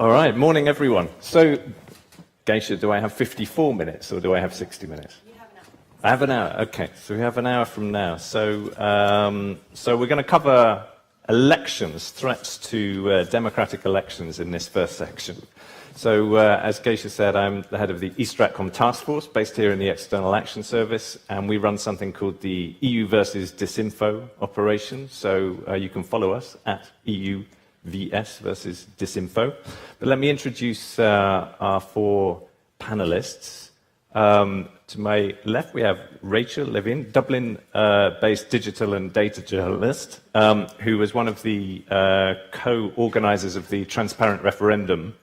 All right, morning everyone. So, Geisha, do I have 54 minutes or do I have 60 minutes? You have an hour. I have an hour, okay. So we have an hour from now. So we're going to cover elections, threats to democratic elections in this first section. So as Geisha said, I'm the head of the StratCom task force based here in the External Action Service, and we run something called the EU versus Disinfo operation. So you can follow us at EU VS versus Disinfo. But let me introduce our four panelists. To my left, we have Rachel Lavin, Dublin-based digital and data journalist, who was one of the co-organizers of the Transparent Referendum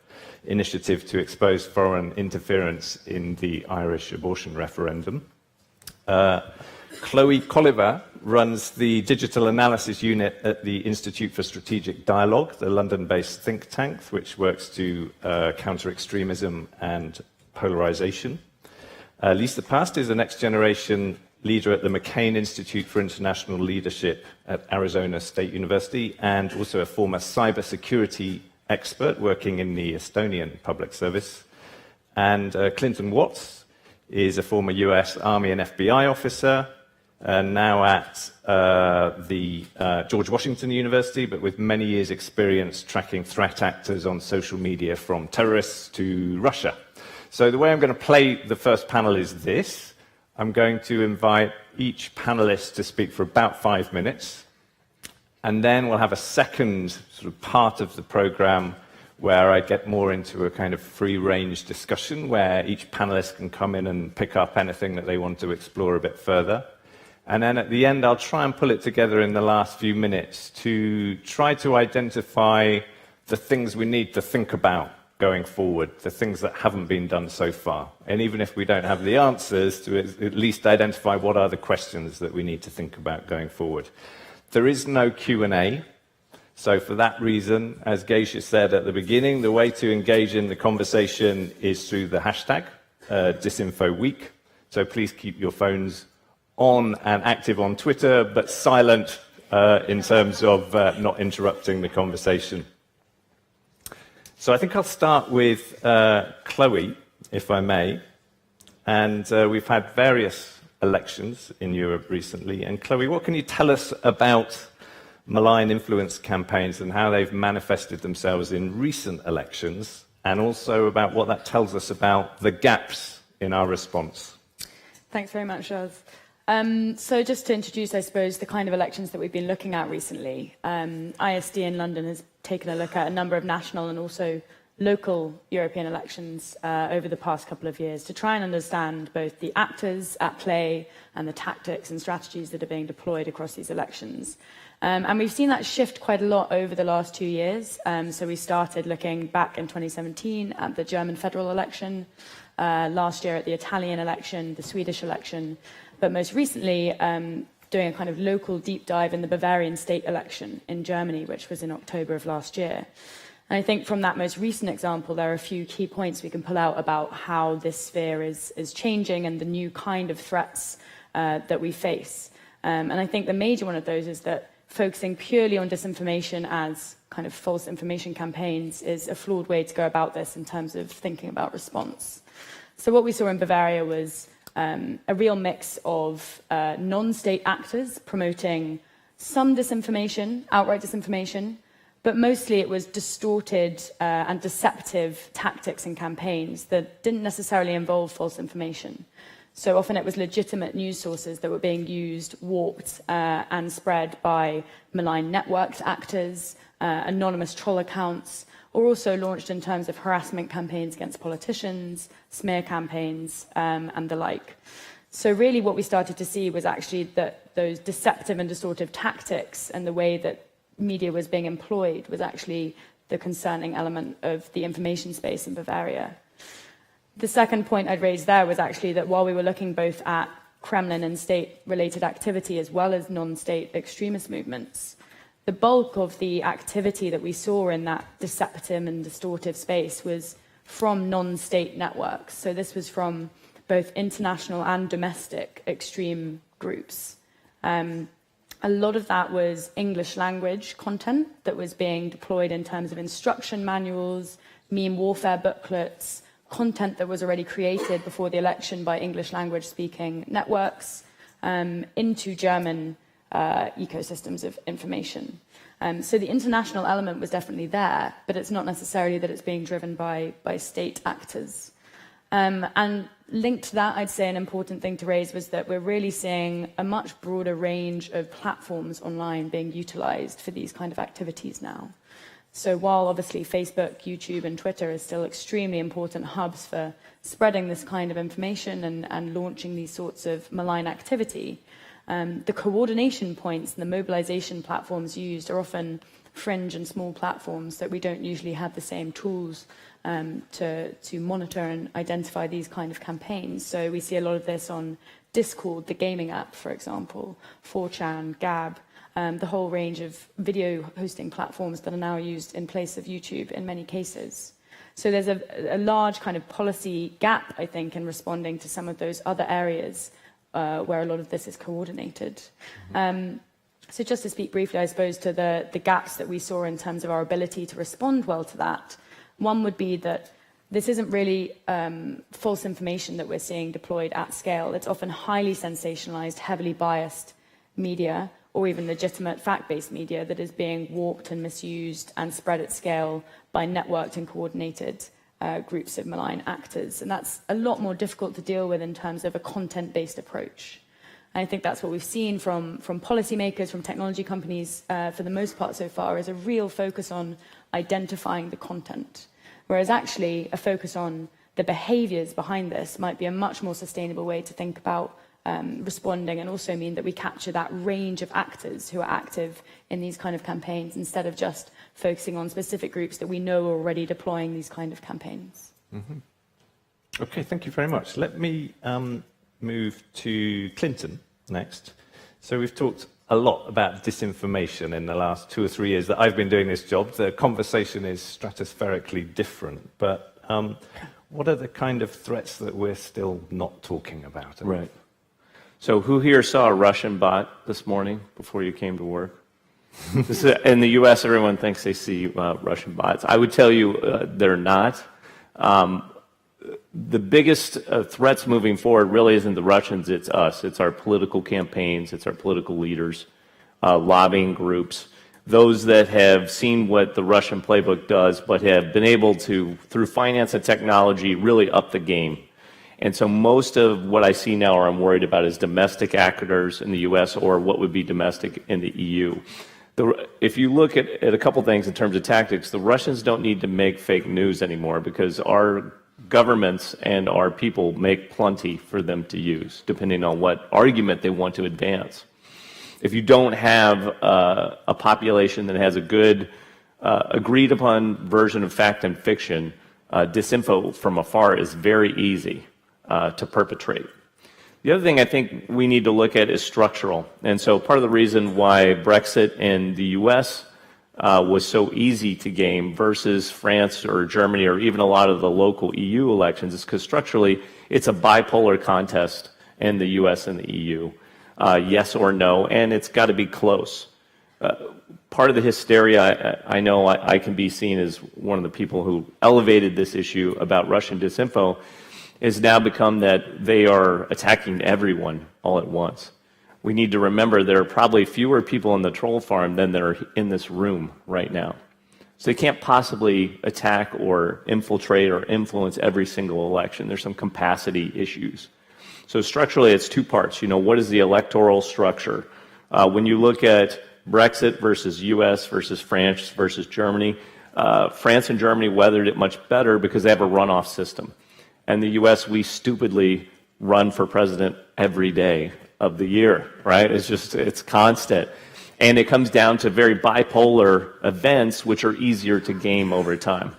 initiative to expose foreign interference in the Irish abortion referendum. Chloe Colliver runs the digital analysis unit at the Institute for Strategic Dialogue, the London-based think tank, which works to counter extremism and polarization. Liisa Past is a next-generation leader at the McCain Institute for International Leadership at Arizona State University, and also a former cybersecurity expert working in the Estonian public service. And Clint Watts is a former US Army and FBI officer, now at the George Washington University, but with many years' experience tracking threat actors on social media from terrorists to Russia. So the way I'm going to play the first panel is this. I'm going to invite each panelist to speak for about 5 minutes, and then we'll have a second sort of part of the program where I get more into a kind of free-range discussion where each panelist can come in and pick up anything that they want to explore a bit further. And then at the end, I'll try and pull it together in the last few minutes to try to identify the things we need to think about going forward, the things that haven't been done so far. And even if we don't have the answers, to at least identify what are the questions that we need to think about going forward. There is no Q&A, so for that reason, as Geisha said at the beginning, the way to engage in the conversation is through the hashtag DisinfoWeek. So please keep your phones on and active on Twitter, but silent in terms of not interrupting the conversation. So I think I'll start with Chloe, if I may. And we've had various elections in Europe recently. And Chloe, what can you tell us about malign influence campaigns and how they've manifested themselves in recent elections, and also about what that tells us about the gaps in our response? Thanks very much, Giles. So just to introduce, I suppose, the kind of elections that we've been looking at recently, ISD in London has taken a look at a number of national and also local European elections over the past couple of years to try and understand both the actors at play and the tactics and strategies that are being deployed across these elections. And we've seen that shift quite a lot over the last 2 years. So we started looking back in 2017 at the German federal election, last year at the Italian election, the Swedish election, but most recently doing a kind of local deep dive in the Bavarian state election in Germany, which was in October of last year. And I think from that most recent example, there are a few key points we can pull out about how this sphere is changing and the new kind of threats that we face. And I think the major one of those is that focusing purely on disinformation as kind of false information campaigns is a flawed way to go about this in terms of thinking about response. So what we saw in Bavaria was a real mix of non-state actors promoting some disinformation, outright disinformation, but mostly it was distorted and deceptive tactics and campaigns that didn't necessarily involve false information. So often it was legitimate news sources that were being used, warped and spread by malign networked actors, anonymous troll accounts, or also launched in terms of harassment campaigns against politicians, smear campaigns, and the like. So really what we started to see was actually that those deceptive and distortive tactics and the way that media was being employed was actually the concerning element of the information space in Bavaria. The second point I'd raise there was actually that while we were looking both at Kremlin and state-related activity as well as non-state extremist movements, the bulk of the activity that we saw in that deceptive and distortive space was from non-state networks. So this was from both international and domestic extreme groups. A lot of that was English language content that was being deployed in terms of instruction manuals, meme warfare booklets, content that was already created before the election by English language speaking networks into German ecosystems of information. So the international element was definitely there, but it's not necessarily that it's being driven by state actors. And linked to that, I'd say an important thing to raise was that we're really seeing a much broader range of platforms online being utilized for these kind of activities now. So while obviously Facebook, YouTube, and Twitter are still extremely important hubs for spreading this kind of information and launching these sorts of malign activity, the coordination points and the mobilization platforms used are often fringe and small platforms that we don't usually have the same tools to monitor and identify these kind of campaigns. So we see a lot of this on Discord, the gaming app, for example, 4chan, Gab, the whole range of video hosting platforms that are now used in place of YouTube in many cases. So there's a large kind of policy gap, I think, in responding to some of those other areas where a lot of this is coordinated. So just to speak briefly, I suppose, to the gaps that we saw in terms of our ability to respond well to that, one would be that this isn't really false information that we're seeing deployed at scale. It's often highly sensationalized, heavily biased media, or even legitimate fact-based media that is being warped and misused and spread at scale by networked and coordinated groups of malign actors. And that's a lot more difficult to deal with in terms of a content-based approach. And I think that's what we've seen from policymakers, from technology companies, for the most part so far, is a real focus on identifying the content. Whereas actually a focus on the behaviors behind this might be a much more sustainable way to think about responding, and also mean that we capture that range of actors who are active in these kind of campaigns instead of just focusing on specific groups that we know are already deploying these kind of campaigns. Okay, thank you very much. Let me move to Clinton next. So we've talked a lot about disinformation in the last 2 or 3 years that I've been doing this job. The conversation is stratospherically different, but what are the kind of threats that we're still not talking about? Right. So who here saw a Russian bot this morning before you came to work? In the US, everyone thinks they see Russian bots. I would tell you they're not. The biggest threats moving forward really isn't the Russians, it's us. It's our political campaigns, it's our political leaders, lobbying groups, those that have seen what the Russian playbook does, but have been able to, through finance and technology, really up the game. And so most of what I see now, or I'm worried about, is domestic actors in the US or what would be domestic in the EU. If you look at a couple things in terms of tactics, the Russians don't need to make fake news anymore because our governments and our people make plenty for them to use, depending on what argument they want to advance. If you don't have a population that has a good, agreed upon version of fact and fiction, disinfo from afar is very easy to perpetrate. The other thing I think we need to look at is structural. And so part of the reason why Brexit in the US was so easy to game versus France or Germany or even a lot of the local EU elections is because structurally it's a bipolar contest in the US and the EU. Yes or no, and it's got to be close. Part of the hysteria, I know I can be seen as one of the people who elevated this issue about Russian disinfo, has now become that they are attacking everyone all at once. We need to remember there are probably fewer people in the troll farm than there are in this room right now. So they can't possibly attack or infiltrate or influence every single election. There's some capacity issues. So structurally, it's 2 parts. You know, what is the electoral structure? When you look at Brexit versus US versus France versus Germany, France and Germany weathered it much better because they have a runoff system. And the US, we stupidly run for president every day of the year, right? It's constant. And it comes down to very bipolar events, which are easier to game over time.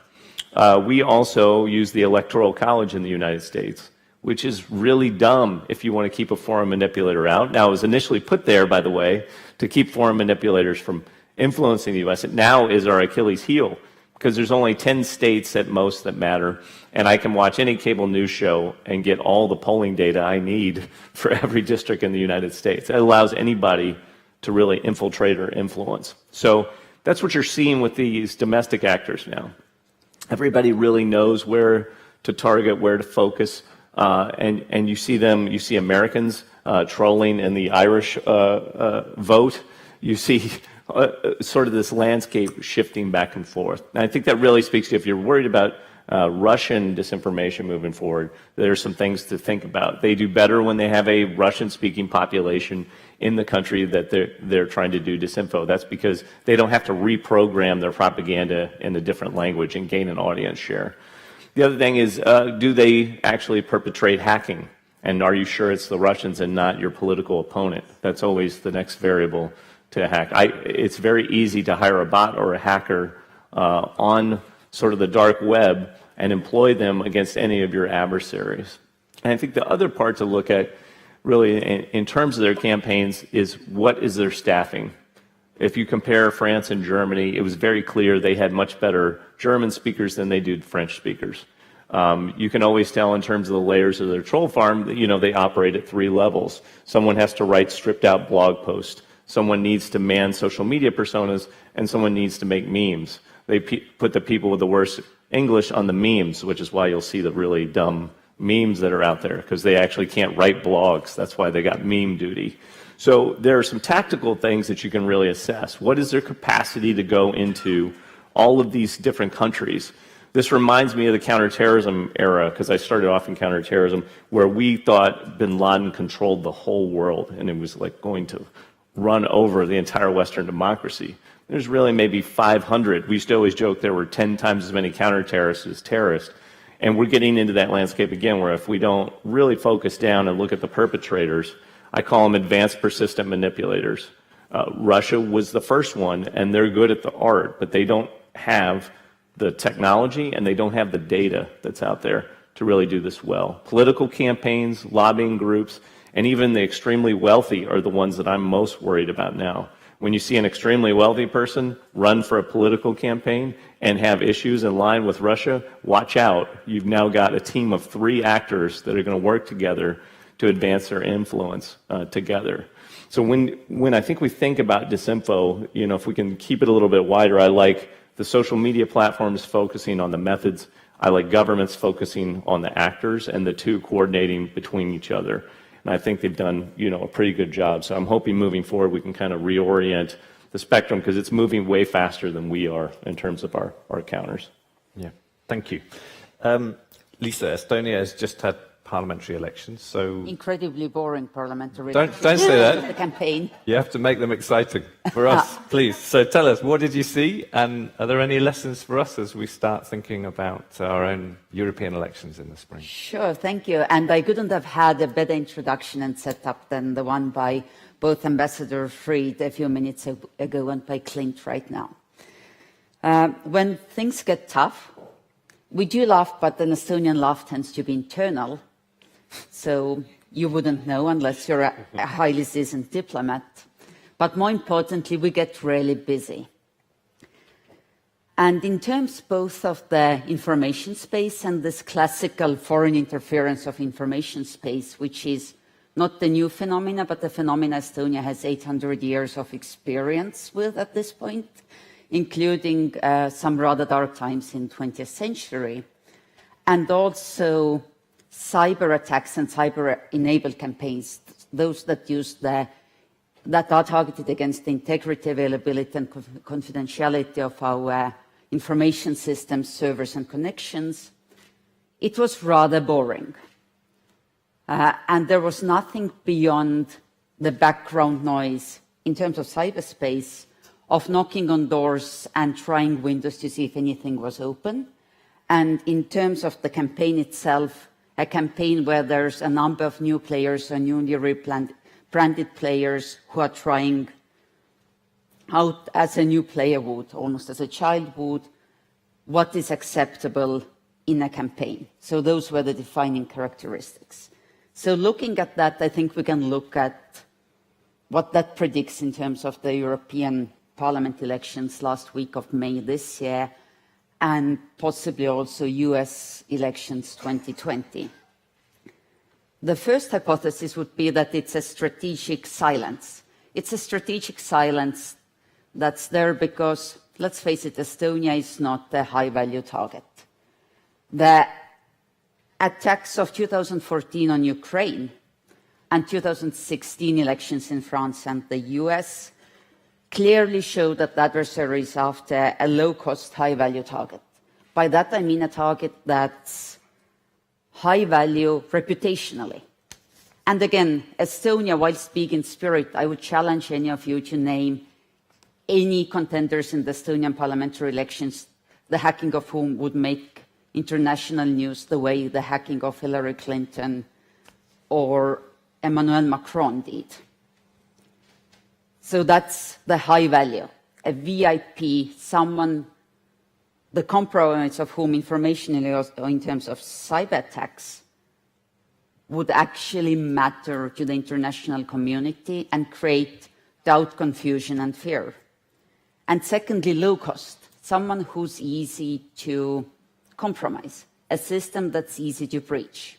We also use the Electoral College in the United States, which is really dumb if you want to keep a foreign manipulator out. Now, it was initially put there, by the way, to keep foreign manipulators from influencing the US. It now is our Achilles heel, because there's only 10 states at most that matter, and I can watch any cable news show and get all the polling data I need for every district in the United States. It allows anybody to really infiltrate or influence. So that's what you're seeing with these domestic actors now. Everybody really knows where to target, where to focus, and you see Americans trolling in the Irish vote. You see sort of this landscape shifting back and forth. And I think that really speaks to, if you're worried about Russian disinformation moving forward, there's some things to think about. They do better when they have a Russian-speaking population in the country that they're trying to do disinfo. That's because they don't have to reprogram their propaganda in a different language and gain an audience share. The other thing is, do they actually perpetrate hacking? And are you sure it's the Russians and not your political opponent? That's always the next variable to hack. It's very easy to hire a bot or a hacker on sort of the dark web and employ them against any of your adversaries. And I think the other part to look at, really, in terms of their campaigns, is what is their staffing? If you compare France and Germany, it was very clear they had much better German speakers than they do French speakers. You can always tell in terms of the layers of their troll farm that, they operate at 3 levels. Someone has to write stripped out blog posts. Someone needs to man social media personas, and someone needs to make memes. They put the people with the worst English on the memes, which is why you'll see the really dumb memes that are out there, because they actually can't write blogs. That's why they got meme duty. So there are some tactical things that you can really assess. What is their capacity to go into all of these different countries? This reminds me of the counterterrorism era, because I started off in counterterrorism, where we thought bin Laden controlled the whole world, and it was like going to run over the entire Western democracy. There's really maybe 500. We used to always joke there were 10 times as many counter-terrorists as terrorists. And we're getting into that landscape again, where if we don't really focus down and look at the perpetrators, I call them advanced persistent manipulators. Russia was the first one, and they're good at the art, but they don't have the technology and they don't have the data that's out there to really do this well. Political campaigns, lobbying groups, and even the extremely wealthy are the ones that I'm most worried about now. When you see an extremely wealthy person run for a political campaign and have issues in line with Russia, watch out. You've now got a team of 3 actors that are going to work together to advance their influence together. So when I think we think about disinfo, if we can keep it a little bit wider, I like the social media platforms focusing on the methods. I like governments focusing on the actors, and the two coordinating between each other. And I think they've done, a pretty good job. So I'm hoping moving forward we can kind of reorient the spectrum, because it's moving way faster than we are in terms of our counters. Yeah, thank you. Liisa, Estonia has just had parliamentary elections, so... Incredibly boring parliamentary elections. Don't say that. The campaign. You have to make them exciting for us, please. So tell us, what did you see, and are there any lessons for us as we start thinking about our own European elections in the spring? Sure, thank you. And I couldn't have had a better introduction and setup than the one by both Ambassador Fried a few minutes ago and by Clint right now. When things get tough, we do laugh, but an Estonian laugh tends to be internal. So you wouldn't know unless you're a highly seasoned diplomat. But more importantly, we get really busy. And in terms both of the information space and this classical foreign interference of information space, which is not the new phenomena, but the phenomena Estonia has 800 years of experience with at this point, including some rather dark times in the 20th century, and also cyber attacks and cyber-enabled campaigns, those that that are targeted against the integrity, availability, and confidentiality of our information systems, servers, and connections. It was rather boring. And there was nothing beyond the background noise in terms of cyberspace of knocking on doors and trying windows to see if anything was open. And in terms of the campaign itself, a campaign where there's a number of new players or newly rebranded players who are trying out as a new player would, almost as a child would, what is acceptable in a campaign. So those were the defining characteristics. So looking at that, I think we can look at what that predicts in terms of the European Parliament elections last week of May this year, and possibly also US elections 2020. The first hypothesis would be that it's a strategic silence. It's a strategic silence that's there because, let's face it, Estonia is not a high-value target. The attacks of 2014 on Ukraine and 2016 elections in France and the US clearly show that the adversary is after a low-cost, high-value target. By that I mean a target that's high-value reputationally. And again, Estonia, whilst big in spirit, I would challenge any of you to name any contenders in the Estonian parliamentary elections, the hacking of whom would make international news the way the hacking of Hillary Clinton or Emmanuel Macron did. So that's the high value, a VIP, someone, the compromise of whom information in terms of cyber attacks would actually matter to the international community and create doubt, confusion, and fear. And secondly, low cost, someone who's easy to compromise, a system that's easy to breach.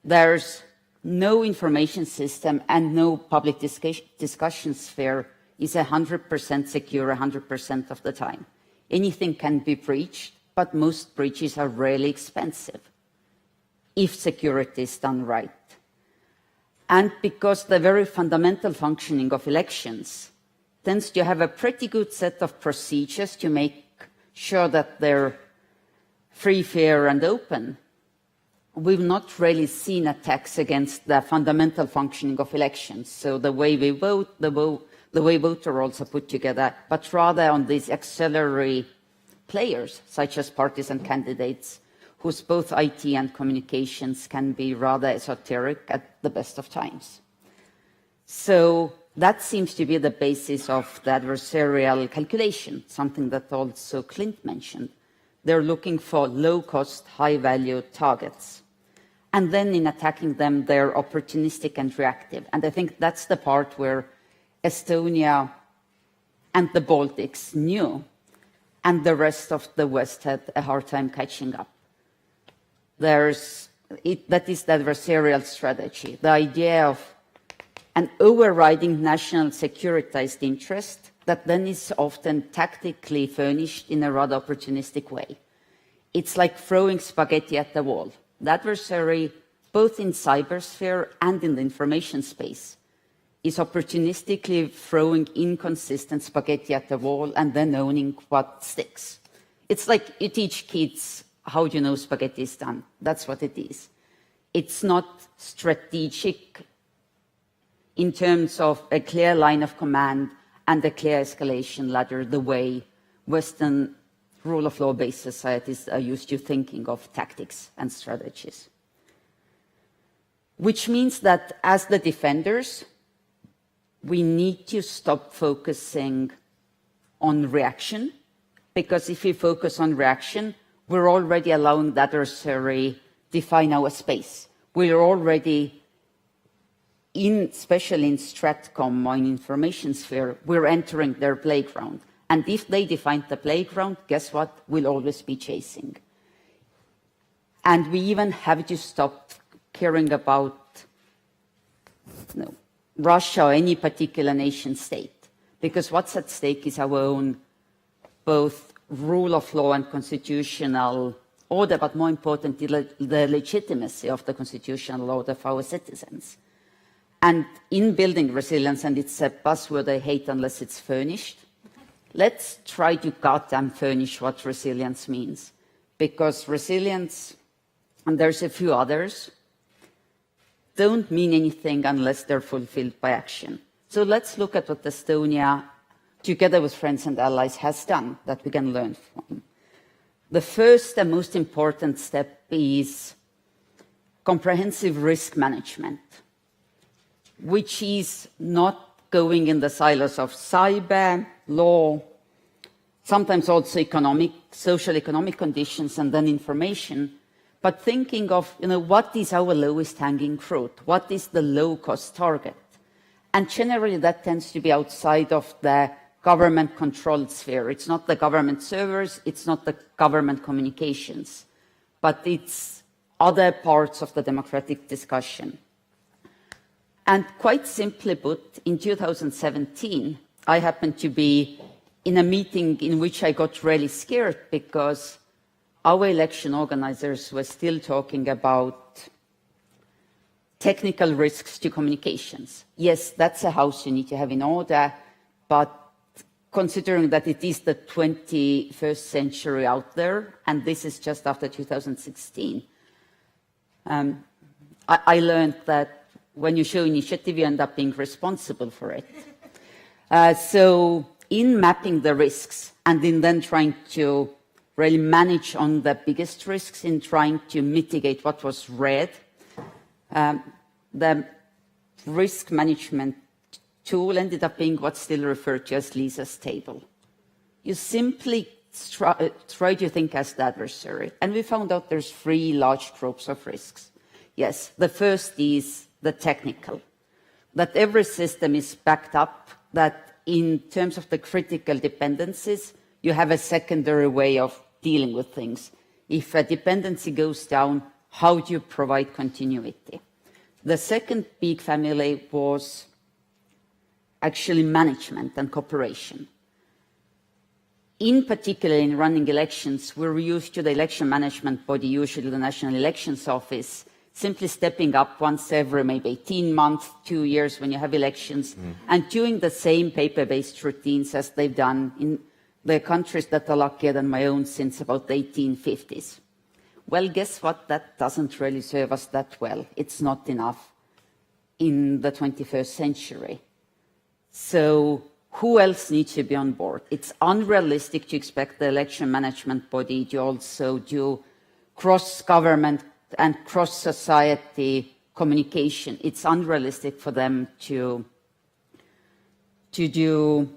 There's no information system and no public discussion sphere is 100% secure 100% of the time. Anything can be breached, but most breaches are really expensive if security is done right. And because the very fundamental functioning of elections tends to have a pretty good set of procedures to make sure that they're free, fair, and open, we've not really seen attacks against the fundamental functioning of elections. So the way we vote, the way voter rolls are put together, but rather on these auxiliary players, such as parties and candidates, whose both IT and communications can be rather esoteric at the best of times. So that seems to be the basis of the adversarial calculation, something that also Clint mentioned. They're looking for low-cost, high-value targets. And then in attacking them, they're opportunistic and reactive. And I think that's the part where Estonia and the Baltics knew, and the rest of the West had a hard time catching up. That is the adversarial strategy, the idea of an overriding national securitized interest that then is often tactically furnished in a rather opportunistic way. It's like throwing spaghetti at the wall. The adversary, both in cybersphere and in the information space, is opportunistically throwing inconsistent spaghetti at the wall and then owning what sticks. It's like you teach kids how you know spaghetti is done. That's what it is. It's not strategic in terms of a clear line of command and a clear escalation ladder, the way Western rule of law-based societies are used to thinking of tactics and strategies. Which means that as the defenders, we need to stop focusing on reaction, because if we focus on reaction, we're already allowing the adversary define our space. We're already, especially in StratCom or in information sphere, we're entering their playground. And if they define the playground, guess what? We'll always be chasing. And we even have to stop caring about Russia or any particular nation state, because what's at stake is our own both rule of law and constitutional order, but more importantly, the legitimacy of the constitutional order for our citizens. And in building resilience, and it's a buzzword I hate unless it's furnished, let's try to goddamn furnish what resilience means. Because resilience, and there's a few others, don't mean anything unless they're fulfilled by action. So let's look at what Estonia, together with friends and allies, has done that we can learn from. The first and most important step is comprehensive risk management, which is not going in the silos of cyber, law, sometimes also social economic conditions, and then information, but thinking of, what is our lowest hanging fruit? What is the low-cost target? And generally that tends to be outside of the government-controlled sphere. It's not the government servers, it's not the government communications, but it's other parts of the democratic discussion. And quite simply put, in 2017, I happened to be in a meeting in which I got really scared because our election organizers were still talking about technical risks to communications. Yes, that's a house you need to have in order, but considering that it is the 21st century out there, and this is just after 2016, I learned that when you show initiative, you end up being responsible for it. So in mapping the risks and in then trying to really manage on the biggest risks, in trying to mitigate what was red, the risk management tool ended up being what's still referred to as Liisa's table. You simply try to think as the adversary. And we found out there's 3 large groups of risks. Yes, the first is the technical, that every system is backed up, that in terms of the critical dependencies, you have a secondary way of dealing with things. If a dependency goes down, how do you provide continuity? The second big family was actually management and cooperation. In particular, in running elections, we're used to the election management body, usually the National Elections Office, simply stepping up once every maybe 18 months, 2 years when you have elections, and doing the same paper-based routines as they've done in the countries that are luckier than my own since about the 1850s. Well, guess what? That doesn't really serve us that well. It's not enough in the 21st century. So who else needs to be on board? It's unrealistic to expect the election management body to also do cross-government and cross-society communication. It's unrealistic for them to do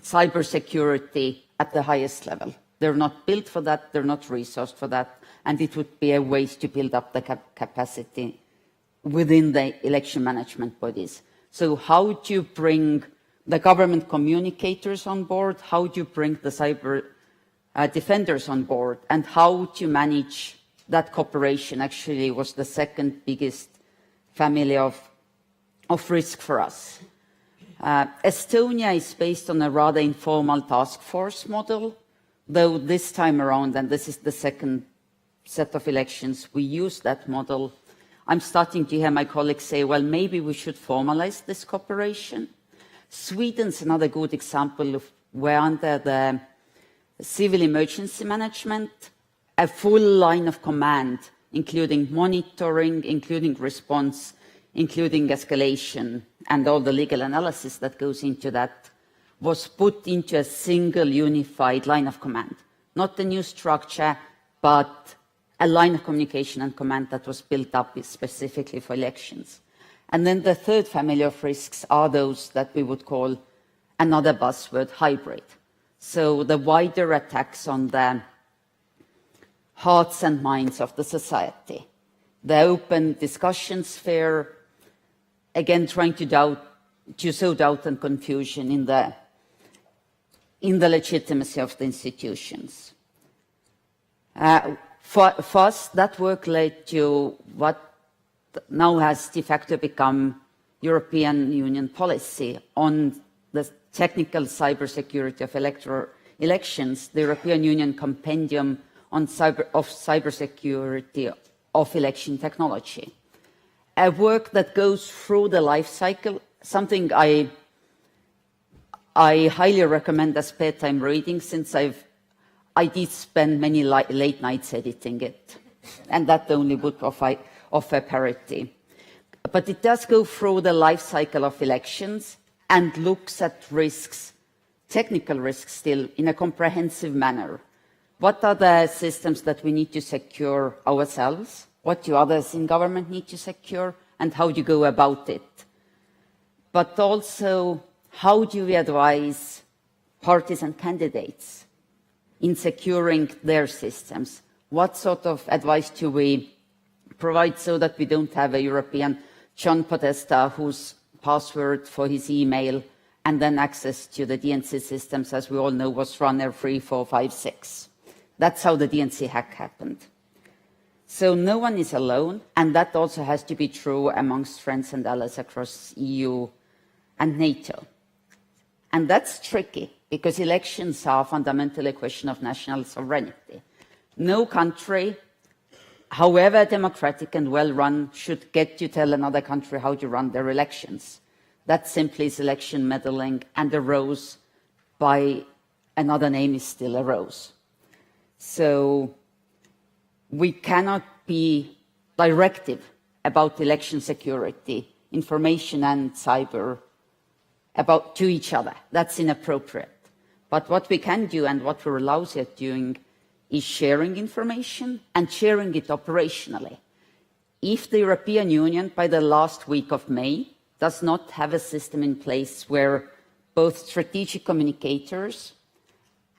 cybersecurity at the highest level. They're not built for that, they're not resourced for that, and it would be a waste to build up the capacity within the election management bodies. So how do you bring the government communicators on board? How do you bring the cyber defenders on board? And how to manage that cooperation actually was the second biggest family of risk for us. Estonia is based on a rather informal task force model, though this time around, and this is the second set of elections, we use that model. I'm starting to hear my colleagues say, well, maybe we should formalize this cooperation. Sweden's another good example of where under the civil emergency management, a full line of command, including monitoring, including response, including escalation, and all the legal analysis that goes into that, was put into a single unified line of command. Not a new structure, but a line of communication and command that was built up specifically for elections. And then the third family of risks are those that we would call another buzzword, hybrid. So the wider attacks on the hearts and minds of the society. The open discussion sphere, again trying to sow doubt and confusion in the legitimacy of the institutions. For us, that work led to what now has de facto become European Union policy on the technical cybersecurity of electoral elections, the European Union Compendium on cybersecurity of election technology. A work that goes through the life cycle, something I highly recommend as bedtime reading, since I did spend many late nights editing it, and that only would offer parity. But it does go through the life cycle of elections and looks at risks, technical risks still, in a comprehensive manner. What are the systems that we need to secure ourselves? What do others in government need to secure? And how do you go about it? But also, how do we advise parties and candidates in securing their systems? What sort of advice do we provide so that we don't have a European John Podesta whose password for his email and then access to the DNC systems, as we all know, was runner 3, 4, 5, 6. That's how the DNC hack happened. So no one is alone, and that also has to be true amongst friends and allies across EU and NATO. And that's tricky, because elections are fundamentally a question of national sovereignty. No country, however democratic and well-run, should get to tell another country how to run their elections. That simply is election meddling, and a rose by another name is still a rose. So we cannot be directive about election security, information and cyber to each other. That's inappropriate. But what we can do and what we're allowed at doing is sharing information and sharing it operationally. If the European Union, by the last week of May, does not have a system in place where both strategic communicators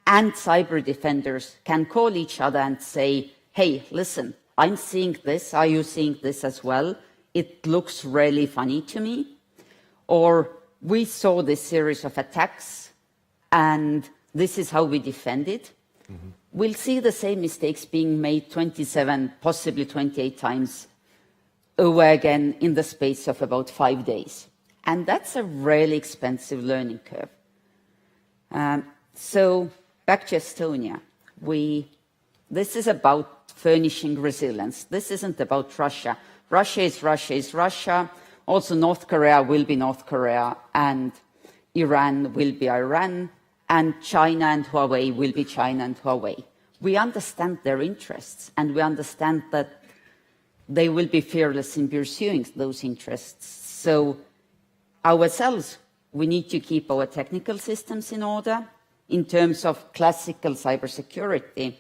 and cyber defenders can call each other and say, hey, listen, I'm seeing this, are you seeing this as well? It looks really funny to me. Or we saw this series of attacks and this is how we defend it. Mm-hmm. We'll see the same mistakes being made 27, possibly 28 times over again in the space of about 5 days. And that's a really expensive learning curve. So back to Estonia. This is about furnishing resilience. This isn't about Russia. Russia is Russia is Russia. Also North Korea will be North Korea, and Iran will be Iran, and China and Huawei will be China and Huawei. We understand their interests, and we understand that they will be fearless in pursuing those interests. So ourselves, we need to keep our technical systems in order. In terms of classical cybersecurity,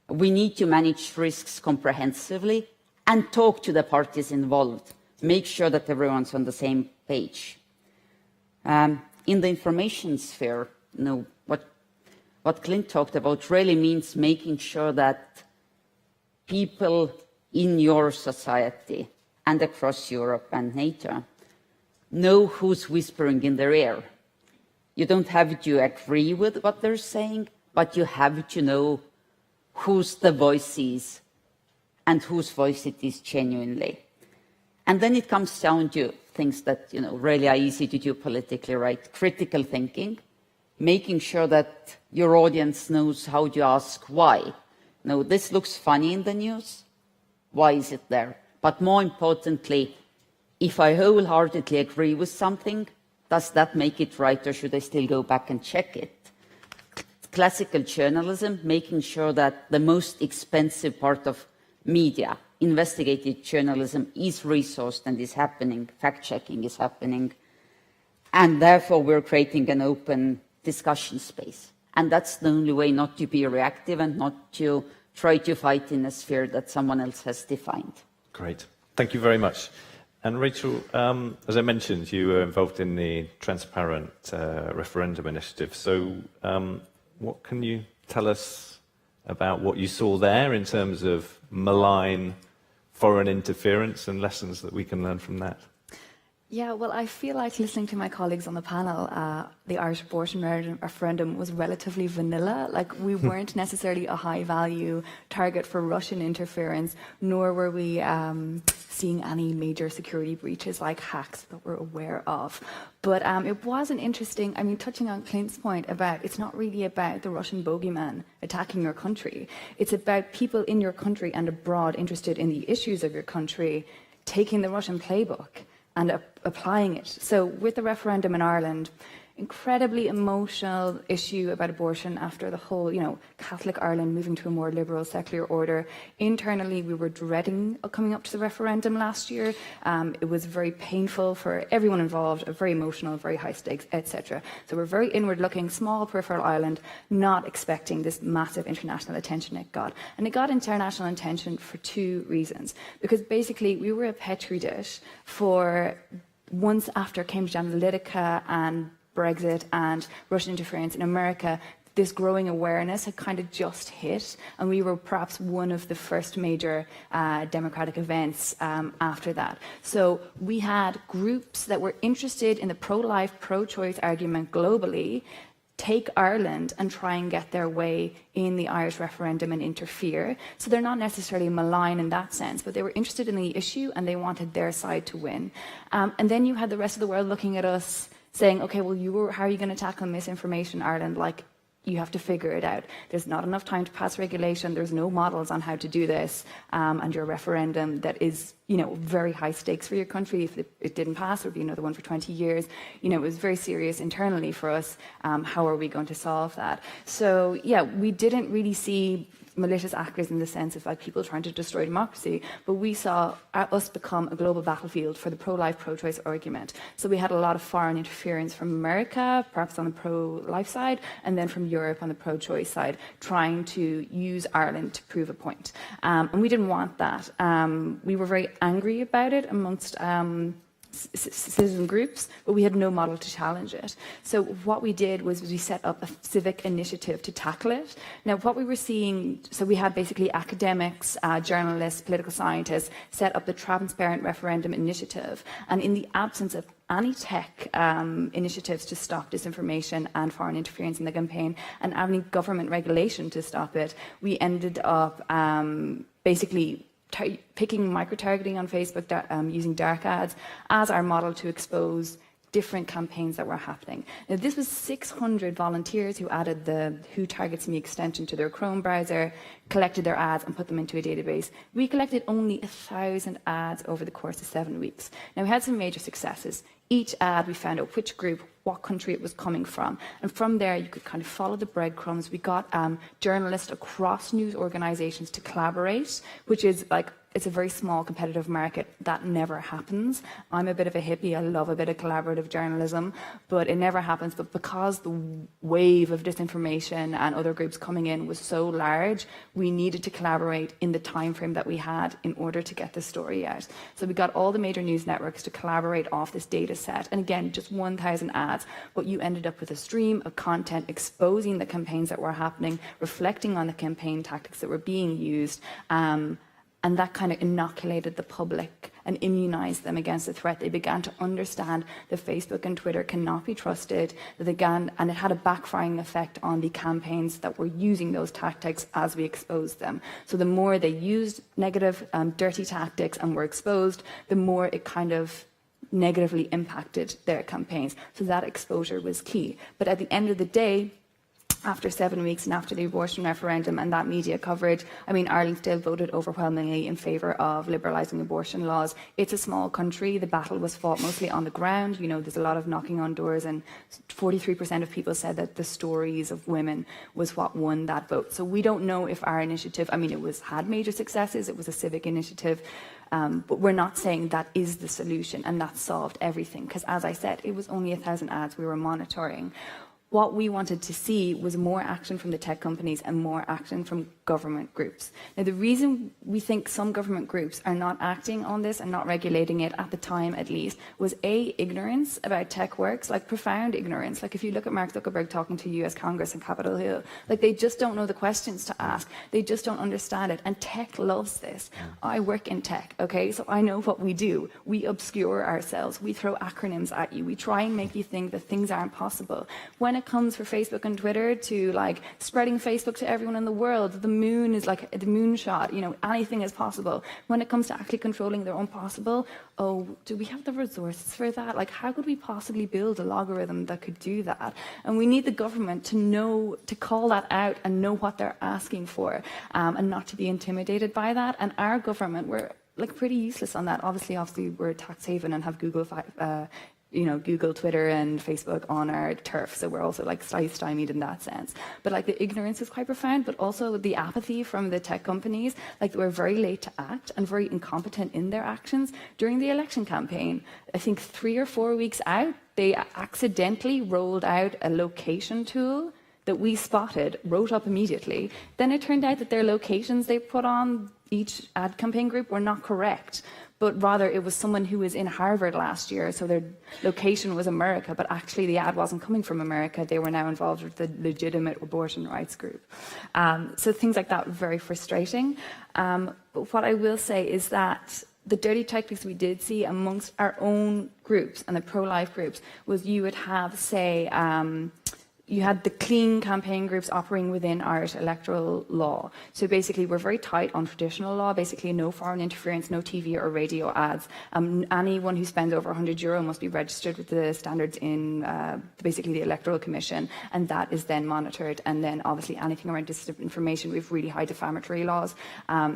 we need to manage risks comprehensively and talk to the parties involved, make sure that everyone's on the same page. In the information sphere, what Clint talked about really means making sure that people in your society and across Europe and NATO know who's whispering in their ear. You don't have to agree with what they're saying, but you have to know whose the voice is and whose voice it is genuinely. And then it comes down to things that really are easy to do politically, right? Critical thinking, making sure that your audience knows how to ask why. No, this looks funny in the news. Why is it there? But more importantly, if I wholeheartedly agree with something, does that make it right, or should I still go back and check it? Classical journalism, making sure that the most expensive part of media, investigative journalism, is resourced and is happening, fact-checking is happening, and therefore we're creating an open discussion space. And that's the only way not to be reactive and not to try to fight in a sphere that someone else has defined. Great. Thank you very much. And Rachel, as I mentioned, you were involved in the Transparent referendum initiative. So what can you tell us about what you saw there in terms of malign foreign interference and lessons that we can learn from that? Yeah, well, I feel like listening to my colleagues on the panel, the Irish abortion referendum was relatively vanilla. Like, we weren't necessarily a high-value target for Russian interference, nor were we seeing any major security breaches like hacks that we're aware of. But it was an interesting, touching on Clint's point about it's not really about the Russian bogeyman attacking your country. It's about people in your country and abroad interested in the issues of your country taking the Russian playbook and applying it. So with the referendum in Ireland, incredibly emotional issue about abortion after the whole, Catholic Ireland moving to a more liberal secular order. Internally, we were dreading coming up to the referendum last year. It was very painful for everyone involved, very emotional, very high stakes, etc. So we're very inward-looking, small peripheral island, not expecting this massive international attention it got. And it got international attention for two reasons. Because basically, we were a petri dish for once after Cambridge Analytica and Brexit and Russian interference in America, this growing awareness had kind of just hit, and we were perhaps one of the first major democratic events after that. So we had groups that were interested in the pro-life, pro-choice argument globally take Ireland and try and get their way in the Irish referendum and interfere. So they're not necessarily malign in that sense, but they were interested in the issue and they wanted their side to win. And then you had the rest of the world looking at us saying, okay, well, how are you going to tackle misinformation in Ireland? Like, you have to figure it out. There's not enough time to pass regulation. There's no models on how to do this. And your referendum that is, very high stakes for your country. If it didn't pass, there would be another one for 20 years. It was very serious internally for us. How are we going to solve that? So, yeah, we didn't really see malicious actors in the sense of like people trying to destroy democracy, but we saw us become a global battlefield for the pro-life, pro-choice argument. So we had a lot of foreign interference from America, perhaps on the pro-life side, and then from Europe on the pro-choice side, trying to use Ireland to prove a point. And we didn't want that. We were very angry about it amongst citizen groups, but we had no model to challenge it. So what we did was we set up a civic initiative to tackle it. Now, what we were seeing, so we had basically academics, journalists, political scientists set up the Transparent Referendum Initiative. And in the absence of any tech initiatives to stop disinformation and foreign interference in the campaign, and any government regulation to stop it, we ended up basically picking micro-targeting on Facebook, using dark ads as our model to expose different campaigns that were happening. Now, this was 600 volunteers who added the Who Targets Me extension to their Chrome browser, collected their ads and put them into a database. We collected only 1,000 ads over the course of 7 weeks. Now, we had some major successes. Each ad, we found out which group, what country it was coming from. And from there, you could kind of follow the breadcrumbs. We got journalists across news organizations to collaborate, which is like, it's a very small competitive market. That never happens. I'm a bit of a hippie. I love a bit of collaborative journalism, but it never happens. But because the wave of disinformation and other groups coming in was so large, we needed to collaborate in the time frame that we had in order to get the story out. So we got all the major news networks to collaborate off this data set. And again, just 1,000 ads, but you ended up with a stream of content exposing the campaigns that were happening, reflecting on the campaign tactics that were being used, and that kind of inoculated the public and immunized them against the threat. They began to understand that Facebook and Twitter cannot be trusted, and it had a backfiring effect on the campaigns that were using those tactics as we exposed them. So the more they used negative, dirty tactics and were exposed, the more it kind of negatively impacted their campaigns. So that exposure was key. But at the end of the day, after 7 weeks and after the abortion referendum and that media coverage, I mean, Ireland still voted overwhelmingly in favour of liberalising abortion laws. It's a small country. The battle was fought mostly on the ground. There's a lot of knocking on doors, and 43% of people said that the stories of women was what won that vote. So we don't know if our initiative, it had major successes. It was a civic initiative. But we're not saying that is the solution and that solved everything. Because as I said, it was only 1,000 ads we were monitoring. What we wanted to see was more action from the tech companies and more action from government groups. Now, the reason we think some government groups are not acting on this and not regulating it, at the time at least, was A, ignorance about tech works, like profound ignorance. Like if you look at Mark Zuckerberg talking to US Congress and Capitol Hill, like they just don't know the questions to ask. They just don't understand it. And tech loves this. I work in tech, okay? So I know what we do. We obscure ourselves. We throw acronyms at you. We try and make you think that things aren't possible. When it comes for Facebook and Twitter to like spreading Facebook to everyone in the world, the moon is like the moonshot, anything is possible. When it comes to actually controlling their own possible, do we have the resources for that? Like, how could we possibly build a logarithm that could do that? And we need the government to know, to call that out and know what they're asking for, and not to be intimidated by that. And our government, we're like pretty useless on that. Obviously we're a tax haven and have Google, Twitter and Facebook on our turf. So we're also like stymied in that sense. But like the ignorance is quite profound, but also the apathy from the tech companies, like they were very late to act and very incompetent in their actions during the election campaign. I think 3 or 4 weeks out, they accidentally rolled out a location tool that we spotted, wrote up immediately. Then it turned out that their locations they put on each ad campaign group were not correct, but rather it was someone who was in Harvard last year, so their location was America, but actually the ad wasn't coming from America. They were now involved with the legitimate abortion rights group. So things like that were very frustrating. But what I will say is that the dirty tactics we did see amongst our own groups and the pro-life groups was you would have, say, you had the clean campaign groups operating within Irish electoral law. So basically, we're very tight on traditional law, basically no foreign interference, no TV or radio ads. Anyone who spends over €100 must be registered with the standards in basically the Electoral Commission, and that is then monitored. And then obviously anything around disinformation, we have really high defamatory laws.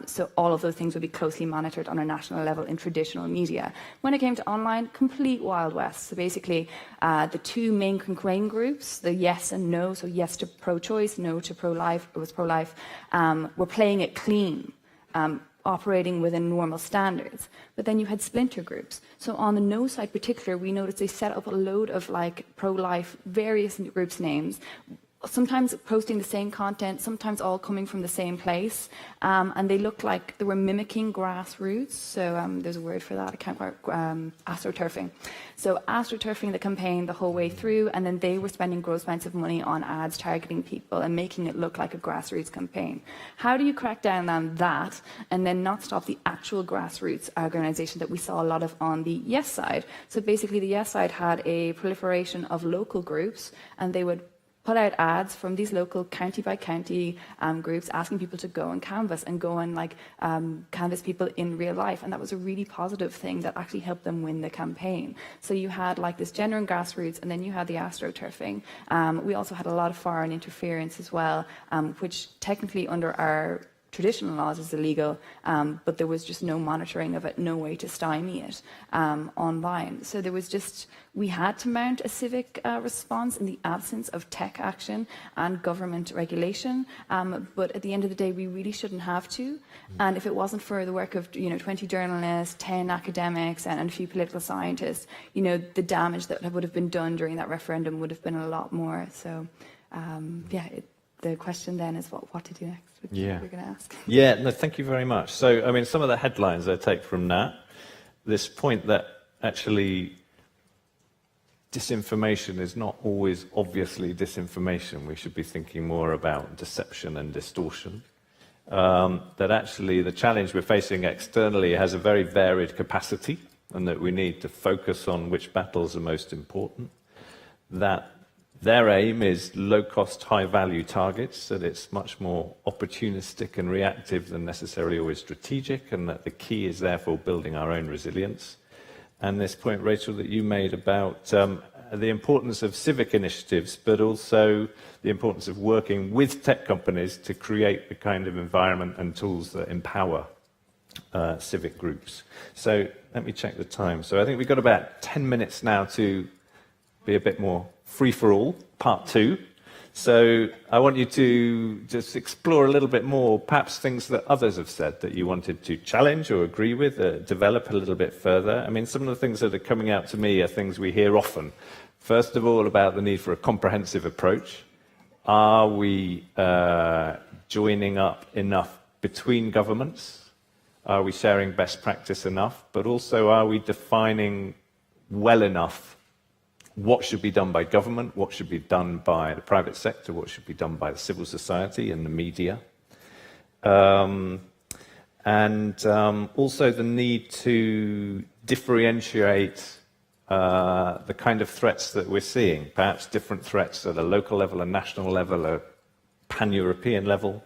So all of those things will be closely monitored on a national level in traditional media. When it came to online, complete Wild West. So basically, the two main campaign groups, the yes and no, so yes to pro-choice, no to pro-life, it was pro-life, were playing it clean, operating within normal standards. But then you had splinter groups. So on the no side particular, we noticed they set up a load of like pro-life, various groups' names, sometimes posting the same content, sometimes all coming from the same place, and they looked like they were mimicking grassroots. So there's a word for that, I can't quite, astroturfing. So astroturfing the campaign the whole way through, and then they were spending gross amounts of money on ads targeting people and making it look like a grassroots campaign. How do you crack down on that and then not stop the actual grassroots organisation that we saw a lot of on the yes side? So basically the yes side had a proliferation of local groups, and they would put out ads from these local county by county groups asking people to go and canvass and go and canvass people in real life. And that was a really positive thing that actually helped them win the campaign. So you had like this genuine grassroots, and then you had the astroturfing. We also had a lot of foreign interference as well, which technically under our traditional laws is illegal, but there was just no monitoring of it, no way to stymie it online. So there was just, we had to mount a civic response in the absence of tech action and government regulation. But at the end of the day, we really shouldn't have to. And if it wasn't for the work of 20 journalists, 10 academics, and a few political scientists, the damage that would have been done during that referendum would have been a lot more. So, the question then is what to do next, which we're going to ask. Yeah, no, thank you very much. So, I mean, some of the headlines I take from that, this point that actually disinformation is not always obviously disinformation. We should be thinking more about deception and distortion. That actually the challenge we're facing externally has a very varied capacity, and that we need to focus on which battles are most important. That their aim is low-cost, high-value targets, that it's much more opportunistic and reactive than necessarily always strategic, and that the key is therefore building our own resilience. And this point, Rachel, that you made about the importance of civic initiatives, but also the importance of working with tech companies to create the kind of environment and tools that empower civic groups. So let me check the time. So I think we've got about 10 minutes now to be a bit more free-for-all, part 2. So I want you to just explore a little bit more, perhaps things that others have said that you wanted to challenge or agree with, develop a little bit further. I mean, some of the things that are coming out to me are things we hear often. First of all, about the need for a comprehensive approach. Are we joining up enough between governments? Are we sharing best practice enough? But also, are we defining well enough what should be done by government, what should be done by the private sector, what should be done by the civil society and the media? Also the need to differentiate the kind of threats that we're seeing, perhaps different threats at a local level, a national level, a pan-European level,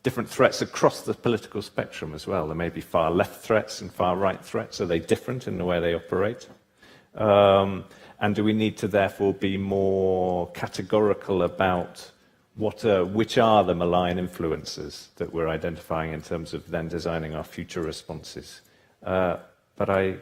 different threats across the political spectrum as well. There may be far left threats and far right threats. Are they different in the way they operate? And do we need to therefore be more categorical about which are the malign influences that we're identifying in terms of then designing our future responses? But I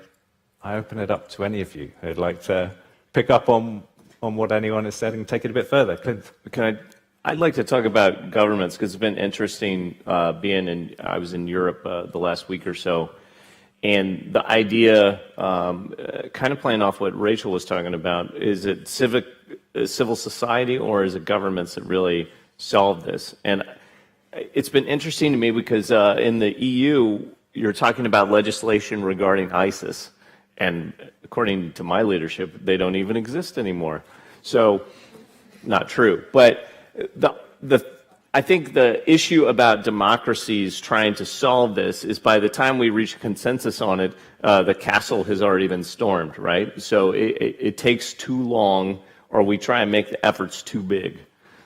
open it up to any of you who'd like to pick up on what anyone has said and take it a bit further. Clint? I'd like to talk about governments, because it's been interesting I was in Europe the last week or so. And the idea, kind of playing off what Rachel was talking about, is it civil society or is it governments that really solve this? And it's been interesting to me because in the EU, you're talking about legislation regarding ISIS. And according to my leadership, they don't even exist anymore. So, not true. But I think the issue about democracies trying to solve this is by the time we reach consensus on it, the castle has already been stormed, right? So it takes too long or we try and make the efforts too big.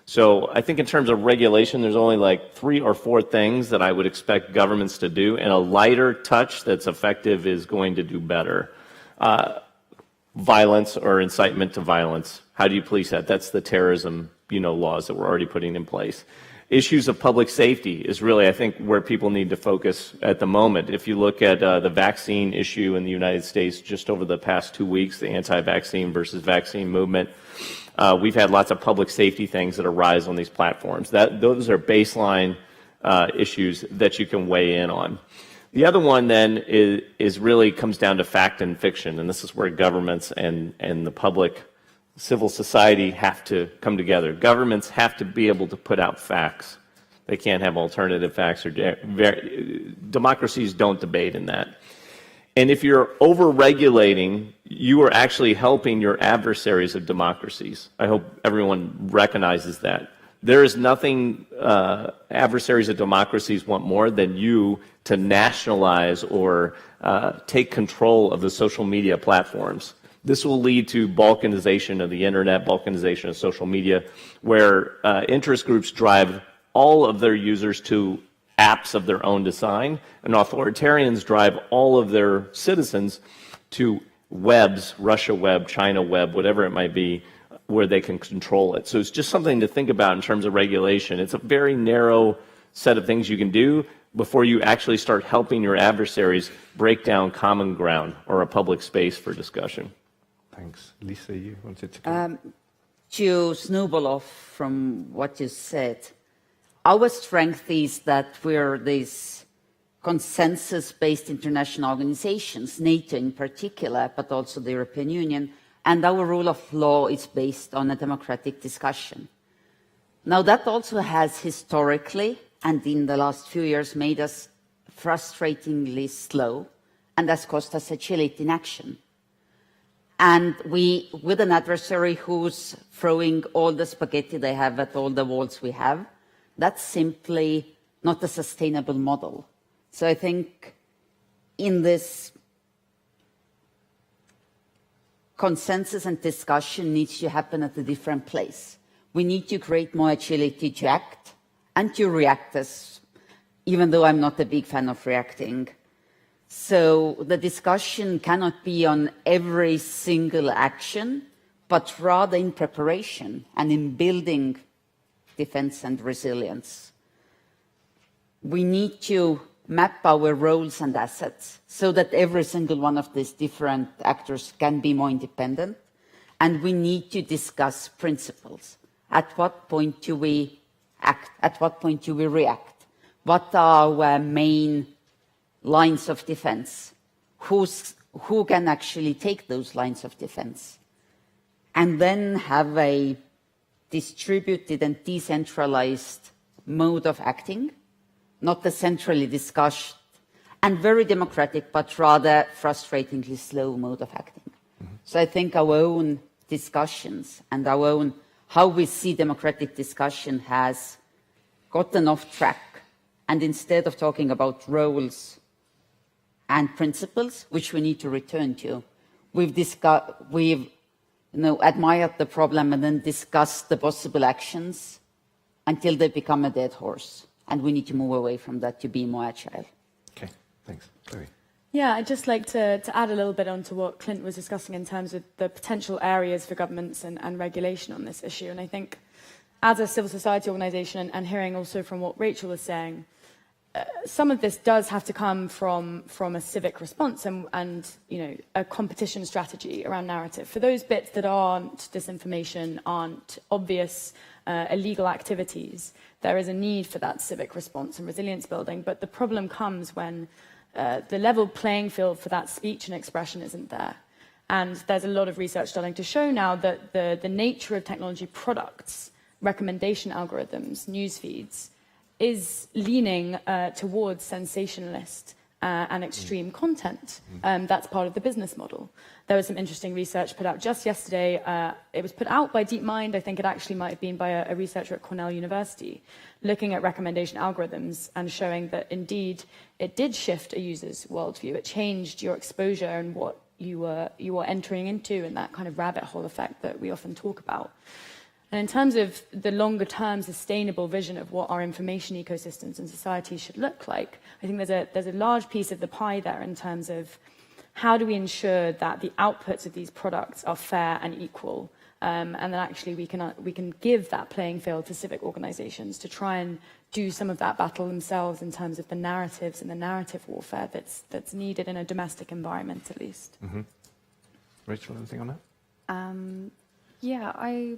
So I think in terms of regulation, there's only like 3 or 4 things that I would expect governments to do, and a lighter touch that's effective is going to do better. Violence or incitement to violence. How do you police that? That's the terrorism, laws that we're already putting in place. Issues of public safety is really, I think, where people need to focus at the moment. If you look at the vaccine issue in the United States just over the past 2 weeks, the anti-vaccine versus vaccine movement, we've had lots of public safety things that arise on these platforms. Those are baseline issues that you can weigh in on. The other one then is really comes down to fact and fiction, and this is where governments and the public, civil society have to come together. Governments have to be able to put out facts. They can't have alternative facts, or democracies don't debate in that. And if you're over-regulating, you are actually helping your adversaries of democracies. I hope everyone recognizes that. There is nothing adversaries of democracies want more than you to nationalize or take control of the social media platforms. This will lead to balkanization of the internet, balkanization of social media, where interest groups drive all of their users to apps of their own design, and authoritarians drive all of their citizens to webs, Russia web, China web, whatever it might be, where they can control it. So it's just something to think about in terms of regulation. It's a very narrow set of things you can do before you actually start helping your adversaries break down common ground or a public space for discussion. Thanks. Liisa, you wanted to... To snowball off from what you said, our strength is that we're these consensus-based international organizations, NATO in particular, but also the European Union, and our rule of law is based on a democratic discussion. Now, that also has historically, and in the last few years, made us frustratingly slow, and has cost us agility in action. And with an adversary who's throwing all the spaghetti they have at all the walls we have, that's simply not a sustainable model. So I think in this consensus and discussion needs to happen at a different place. We need to create more agility to act and to react, even though I'm not a big fan of reacting. So the discussion cannot be on every single action, but rather in preparation and in building defense and resilience. We need to map our roles and assets so that every single one of these different actors can be more independent. And we need to discuss principles. At what point do we act? At what point do we react? What are our main lines of defense? Who can actually take those lines of defense? And then have a distributed and decentralized mode of acting, not a centrally discussed and very democratic, but rather frustratingly slow mode of acting. Mm-hmm. So I think our own discussions and our own how we see democratic discussion has gotten off track. And instead of talking about roles and principles, which we need to return to, we've admired the problem and then discussed the possible actions until they become a dead horse. And we need to move away from that to be more agile. Okay, thanks. Chloe. Yeah, I'd just like to add a little bit onto what Clint was discussing in terms of the potential areas for governments and regulation on this issue. And I think as a civil society organisation and hearing also from what Rachel was saying, some of this does have to come from a civic response and a competition strategy around narrative. For those bits that aren't disinformation, aren't obvious illegal activities, there is a need for that civic response and resilience building. But the problem comes when the level playing field for that speech and expression isn't there. And there's a lot of research starting to show now that the nature of technology products, recommendation algorithms, news feeds, is leaning towards sensationalist and extreme content. That's part of the business model. There was some interesting research put out just yesterday. It was put out by DeepMind. I think it actually might have been by a researcher at Cornell University, looking at recommendation algorithms and showing that indeed it did shift a user's worldview. It changed your exposure and what you are entering into, and that kind of rabbit hole effect that we often talk about. And in terms of the longer-term sustainable vision of what our information ecosystems and society should look like, I think there's a large piece of the pie there in terms of how do we ensure that the outputs of these products are fair and equal, and that actually we can give that playing field to civic organizations to try and do some of that battle themselves in terms of the narratives and the narrative warfare that's needed in a domestic environment, at least. Mm-hmm. Rachel, anything on that? Yeah, I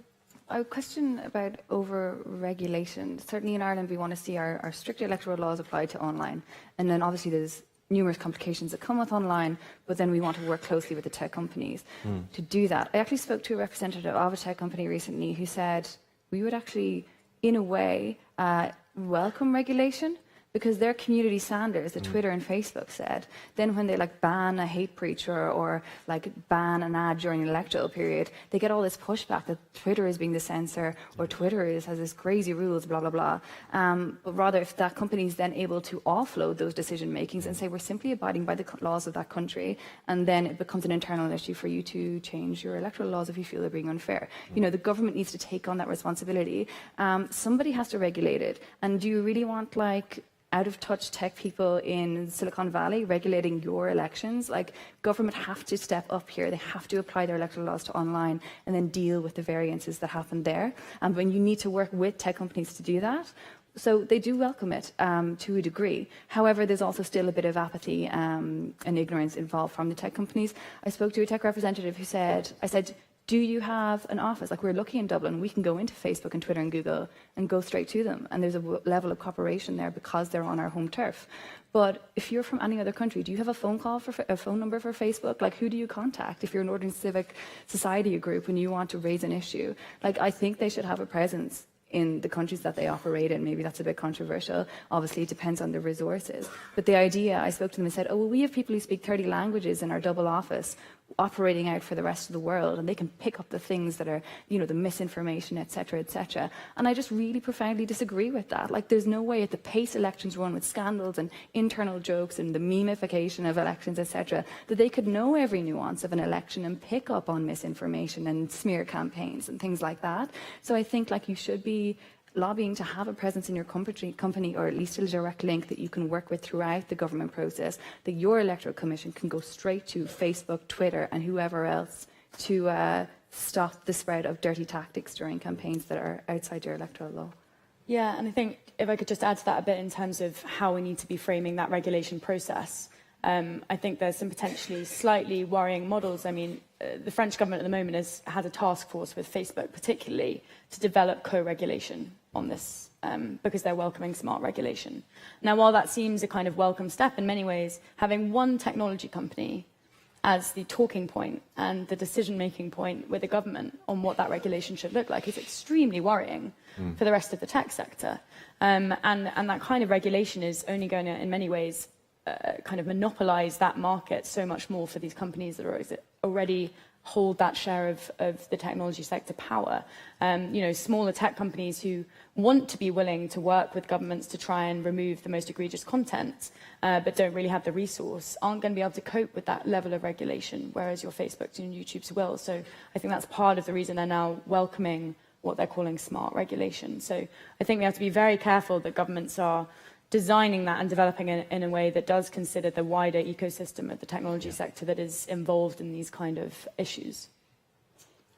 question about over-regulation. Certainly in Ireland, we want to see our strict electoral laws applied to online. And then obviously there's numerous complications that come with online, but then we want to work closely with the tech companies to do that. I actually spoke to a representative of a tech company recently who said we would actually, in a way, welcome regulation, because their community standards that Twitter and Facebook said, then when they like ban a hate preacher or like ban an ad during an electoral period, they get all this pushback that Twitter is being the censor or Twitter has this crazy rules, blah, blah, blah. But rather, if that company is then able to offload those decision makings and say, we're simply abiding by the laws of that country, and then it becomes an internal issue for you to change your electoral laws if you feel they're being unfair. You know, the government needs to take on that responsibility. Somebody has to regulate it. And do you really want like out-of-touch tech people in Silicon Valley regulating your elections? Like, government have to step up here. They have to apply their electoral laws to online and then deal with the variances that happen there. And when you need to work with tech companies to do that, so they do welcome it to a degree. However, there's also still a bit of apathy and ignorance involved from the tech companies. I spoke to a tech representative who said, do you have an office? Like, we're lucky in Dublin, we can go into Facebook and Twitter and Google and go straight to them. And there's a level of cooperation there because they're on our home turf. But if you're from any other country, do you have a phone number for Facebook? Like, who do you contact if you're a Northern Civic Society group and you want to raise an issue? Like, I think they should have a presence in the countries that they operate in. Maybe that's a bit controversial. Obviously, it depends on the resources. But the idea, I spoke to them and said, oh, well, we have people who speak 30 languages in our double office operating out for the rest of the world, and they can pick up the things that are, you know, the misinformation, et cetera, et cetera. And I just really profoundly disagree with that. Like, there's no way at the pace elections run with scandals and internal jokes and the memification of elections, et cetera, that they could know every nuance of an election and pick up on misinformation and smear campaigns and things like that. So I think, like, you should be lobbying to have a presence in your company, or at least a direct link that you can work with throughout the government process, that your electoral commission can go straight to Facebook, Twitter and whoever else to stop the spread of dirty tactics during campaigns that are outside your electoral law. Yeah, and I think if I could just add to that a bit in terms of how we need to be framing that regulation process. I think there's some potentially slightly worrying models. I mean, the French government at the moment has had a task force with Facebook particularly to develop co-regulation on this because they're welcoming smart regulation. Now, while that seems a kind of welcome step in many ways, having one technology company as the talking point and the decision-making point with the government on what that regulation should look like is extremely worrying for the rest of the tech sector. And that kind of regulation is only going to, in many ways, kind of monopolize that market so much more for these companies that are already hold that share of the technology sector power. You know, smaller tech companies who want to be willing to work with governments to try and remove the most egregious content, but don't really have the resource, aren't going to be able to cope with that level of regulation, whereas your Facebooks and YouTubes will. So I think that's part of the reason they're now welcoming what they're calling smart regulation. So I think we have to be very careful that governments are designing that and developing it in a way that does consider the wider ecosystem of the technology sector that is involved in these kind of issues.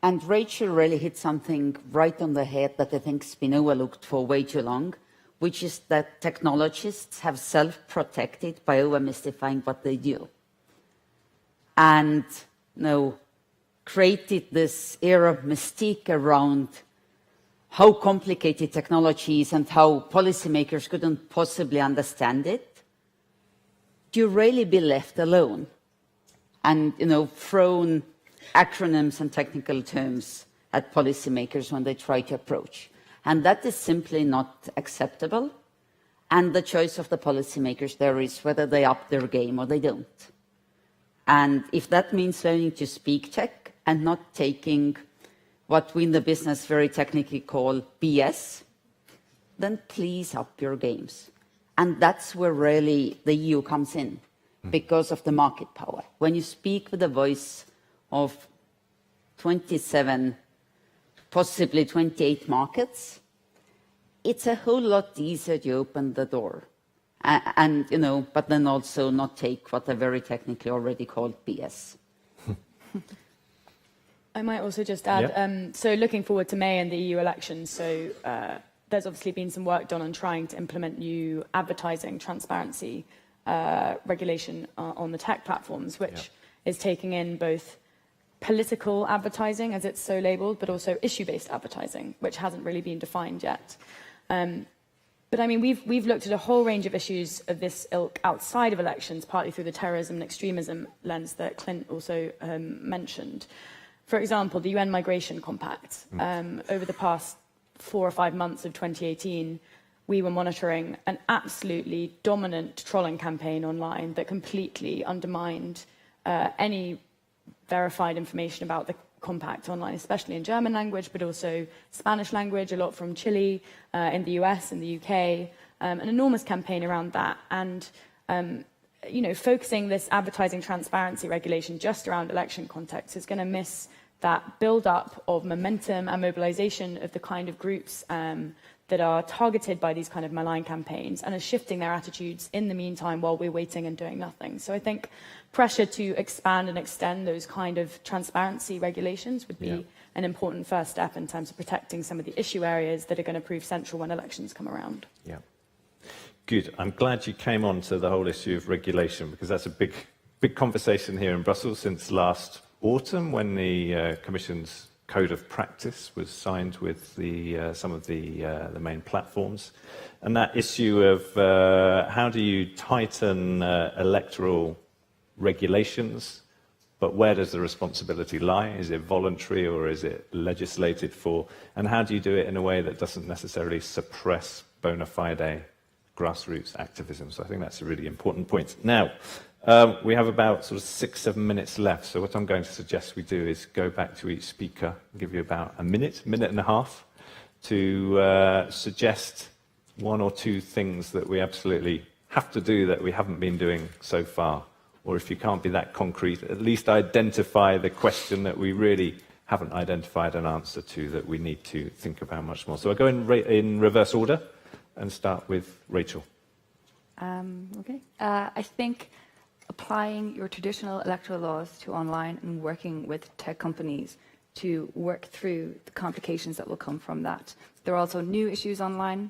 And Rachel really hit something right on the head that I think has been overlooked for way too long, which is that technologists have self-protected by over-mystifying what they do. And, you know, created this air of mystique around how complicated technology is and how policymakers couldn't possibly understand it. You really be left alone and, you know, thrown acronyms and technical terms at policymakers when they try to approach. And that is simply not acceptable. And the choice of the policymakers there is whether they up their game or they don't. And if that means learning to speak tech and not taking what we in the business very technically call BS, then please up your games. And that's where really the EU comes in. because of the market power. When you speak with the voice of 27, possibly 28 markets, it's a whole lot easier to open the door. And, you know, but then also not take what are very technically already called BS. I might also just add, so looking forward to May and the EU elections, so there's obviously been some work done on trying to implement new advertising transparency regulation on the tech platforms, which is taking in both political advertising, as it's so labeled, but also issue-based advertising, which hasn't really been defined yet. But I mean, we've looked at a whole range of issues of this ilk outside of elections, partly through the terrorism and extremism lens that Clint also mentioned. For example, the UN Migration Compact. Over the past 4 or 5 months of 2018, we were monitoring an absolutely dominant trolling campaign online that completely undermined any verified information about the compact online, especially in German language, but also Spanish language, a lot from Chile, in the US, in the UK, an enormous campaign around that. And, you know, focusing this advertising transparency regulation just around election context is going to miss that build-up of momentum and mobilization of the kind of groups that are targeted by these kind of malign campaigns and are shifting their attitudes in the meantime while we're waiting and doing nothing. So I think pressure to expand and extend those kind of transparency regulations would be an important first step in terms of protecting some of the issue areas that are going to prove central when elections come around. Yeah. Good. I'm glad you came on to the whole issue of regulation, because that's a big conversation here in Brussels since last autumn, when the Commission's Code of Practice was signed with some of the main platforms. And that issue of how do you tighten electoral regulations, but where does the responsibility lie? Is it voluntary or is it legislated for? And how do you do it in a way that doesn't necessarily suppress bona fide grassroots activism? So I think that's a really important point. Now, we have about sort of 6-7 minutes left. So what I'm going to suggest we do is go back to each speaker, give you about a minute and a half, to suggest 1 or 2 things that we absolutely have to do that we haven't been doing so far. Or if you can't be that concrete, at least identify the question that we really haven't identified an answer to, that we need to think about much more. So I'll go in reverse order and start with Rachel. Okay. I think applying your traditional electoral laws to online and working with tech companies to work through the complications that will come from that. There are also new issues online,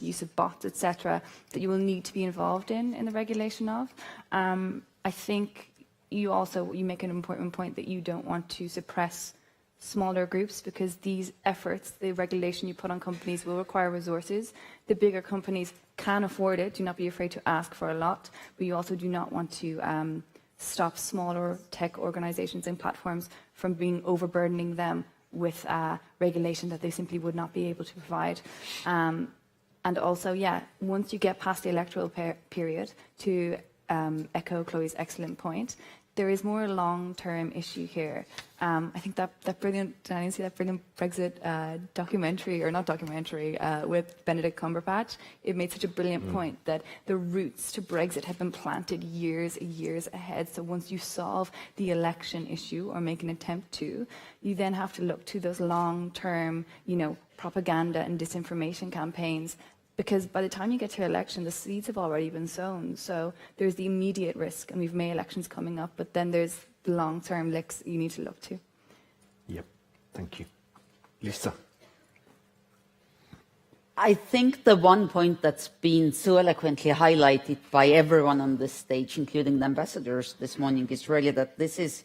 use of bots, etc., that you will need to be involved in the regulation of. I think you make an important point that you don't want to suppress smaller groups, because these efforts, the regulation you put on companies, will require resources. The bigger companies can afford it. Do not be afraid to ask for a lot, but you also do not want to stop smaller tech organizations and platforms from being overburdening them with regulation that they simply would not be able to provide. And also, once you get past the electoral period, to echo Chloe's excellent point, there is more long-term issue here. I think that brilliant, did I see that brilliant Brexit documentary, or not documentary, with Benedict Cumberbatch? It made such a brilliant point that the roots to Brexit have been planted years ahead. So once you solve the election issue, or make an attempt to, you then have to look to those long-term, propaganda and disinformation campaigns, because by the time you get to election, the seeds have already been sown. So there's the immediate risk, and we've May elections coming up, but then there's the long-term licks you need to look to. Yep, thank you. Liisa. I think the one point that's been so eloquently highlighted by everyone on this stage, including the ambassadors this morning, is really that this is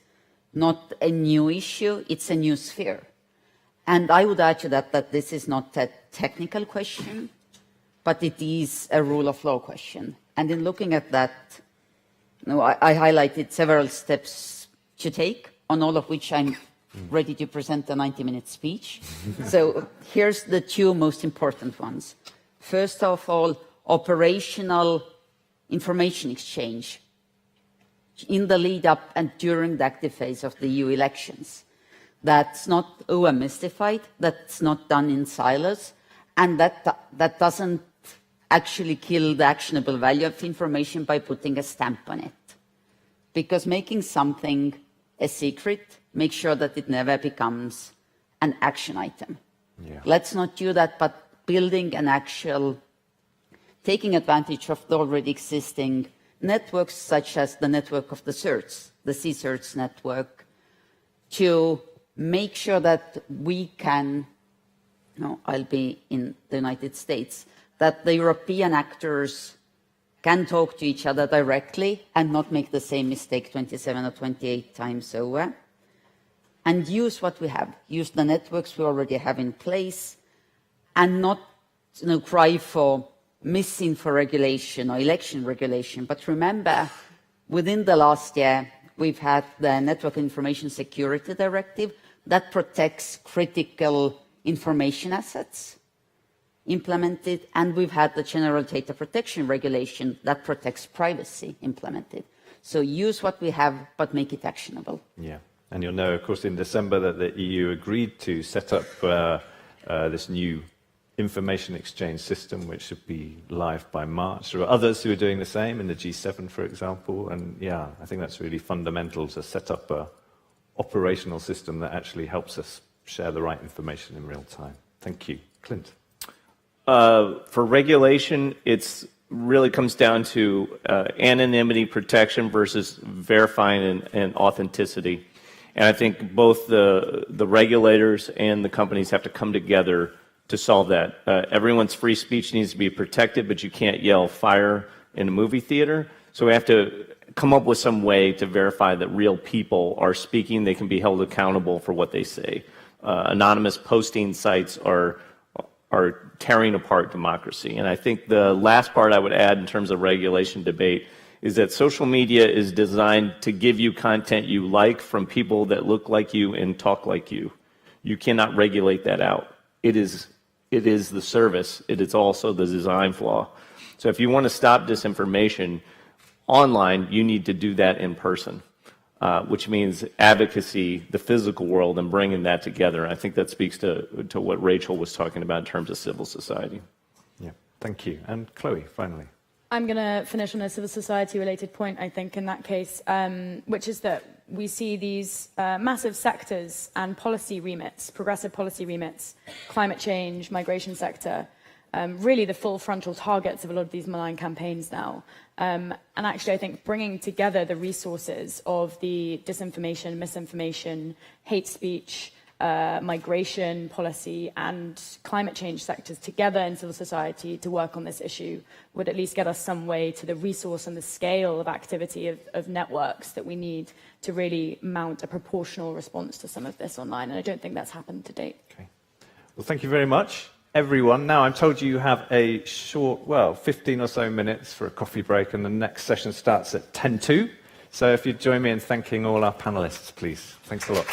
not a new issue, it's a new sphere. And I would argue that this is not a technical question, but it is a rule of law question. And in looking at that, I highlighted several steps to take, on all of which I'm ready to present a 90-minute speech. So here's the 2 most important ones. First of all, operational information exchange in the lead up and during the active phase of the EU elections. That's not mystified, that's not done in silos, and that doesn't actually kill the actionable value of information by putting a stamp on it. because making something a secret makes sure that it never becomes an action item. Yeah. Let's not do that, but building an actual, taking advantage of the already existing networks, such as the network of the CERTs, the C-CERTs network, to make sure that we can, I'll be in the United States, that the European actors can talk to each other directly and not make the same mistake 27 or 28 times over, and use what we have, use the networks we already have in place, and not cry for misinfo regulation or election regulation. But remember, within the last year, we've had the Network Information Security Directive that protects critical information assets implemented, and we've had the General Data Protection Regulation that protects privacy implemented. So use what we have, but make it actionable. Yeah, and you'll know, of course, in December that the EU agreed to set up this new information exchange system, which should be live by March. There are others who are doing the same in the G7, for example, and yeah, I think that's really fundamental to set up a operational system that actually helps us share the right information in real time. Thank you. Clint. For regulation, it's really comes down to anonymity protection versus verifying and authenticity. And I think both the regulators and the companies have to come together to solve that. Everyone's free speech needs to be protected, but you can't yell fire in a movie theater. So we have to come up with some way to verify that real people are speaking. They can be held accountable for what they say. Anonymous posting sites are tearing apart democracy. And I think the last part I would add in terms of regulation debate is that social media is designed to give you content you like from people that look like you and talk like you. You cannot regulate that out. It is the service. It is also the design flaw. So if you want to stop disinformation online, you need to do that in person. Which means advocacy, the physical world, and bringing that together. I think that speaks to what Rachel was talking about in terms of civil society. Yeah, thank you. And Chloe, finally. I'm going to finish on a civil society-related point, I think, in that case, which is that we see these massive sectors and policy remits, progressive policy remits, climate change, migration sector, really the full frontal targets of a lot of these malign campaigns now. And actually, I think bringing together the resources of the disinformation, misinformation, hate speech, migration policy, and climate change sectors together in civil society to work on this issue would at least get us some way to the resource and the scale of activity of networks that we need to really mount a proportional response to some of this online. And I don't think that's happened to date. Okay. Well, thank you very much, everyone. Now, I'm told you have a short, 15 or so minutes for a coffee break, and the next session starts at 10:02. So if you'd join me in thanking all our panelists, please. Thanks a lot.